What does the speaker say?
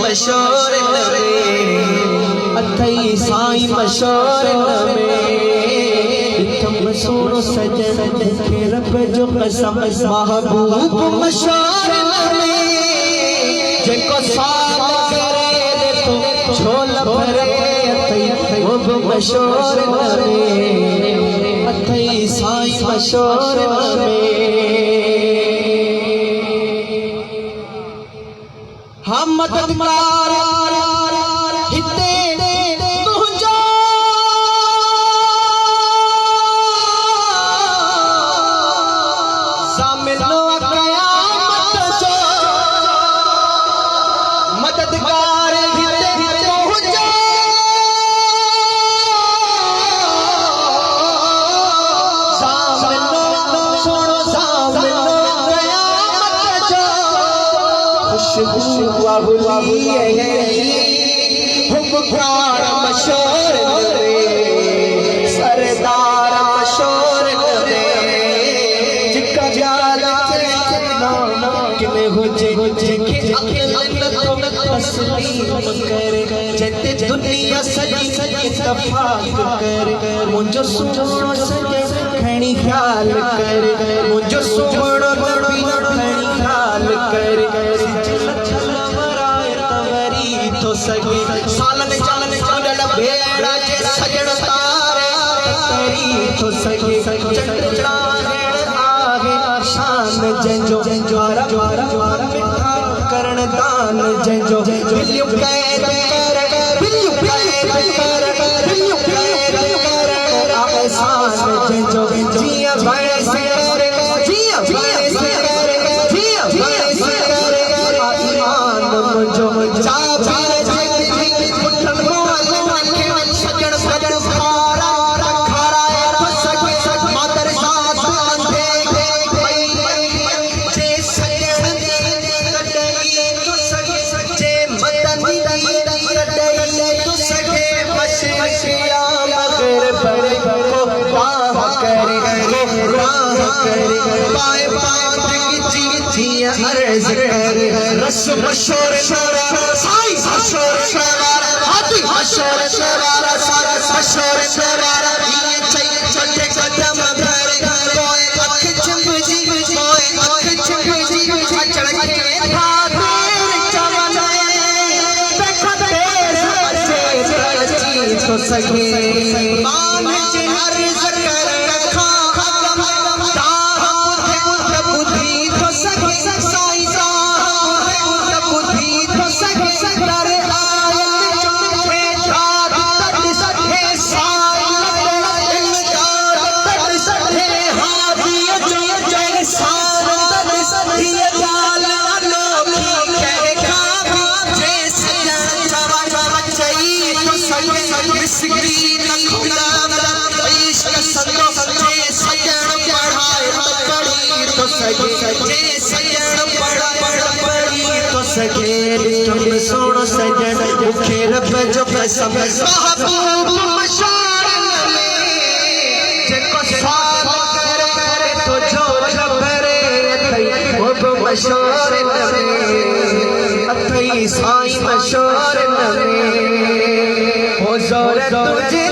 मशहूर नबी अथई साईं मशहूर नबी इथम सुनो सजन के रब जो कसम महबूब मशहूर नबी जेको साल करे तो झोल भरे अथई वो मशहूर नबी अथई साईं मशहूर नबी हम मददगार हिते तुझो सामिलो क़यामत जो मददगार हिते तुझो सामिलो सुनो सामिलो क़यामत जो खुशबू हुक्मरान मशहूर नबी सरदार मशहूर नबी जिका जाल किने हुजे के अखिल तो तस्लीम करे जते दुनिया सजी इत्तफाक करे मुझो सुनो सजे खणी ख्याल करे मुझो सुनो नबी खणी ख्याल करे सगे सालन चालन चंडल बेड़ा जे सजण तारे तेरी तो सगे चंद्र आगे शान जंजो ज्वारा मिठा करण दान जंजो बिल्लू कैद कर बिल्लू कैद कर आसान जंजो जिया बड़े से कर जिया बड़े से कर जिया बड़े से कर ईमान मुझो जा रस मशहूर साईं मशहूर हाथी मशहूर मशहूर ये चाहिए छोटे कदम भर कोई अख चुंबजी कोई अख चुंबजी अचड़ के था तेरे चमने देखो तेरे बच्चे तो सके मान जे अर्ज कर रखा बुद्धि तो सके साईं सुनो सजन मुखे रब जो कसम महबूब मशहूर नबी जेको साल करे तो झोल भरे वो मशहूर नबी अथई साईं मशहूर नबी हो जोर तुझे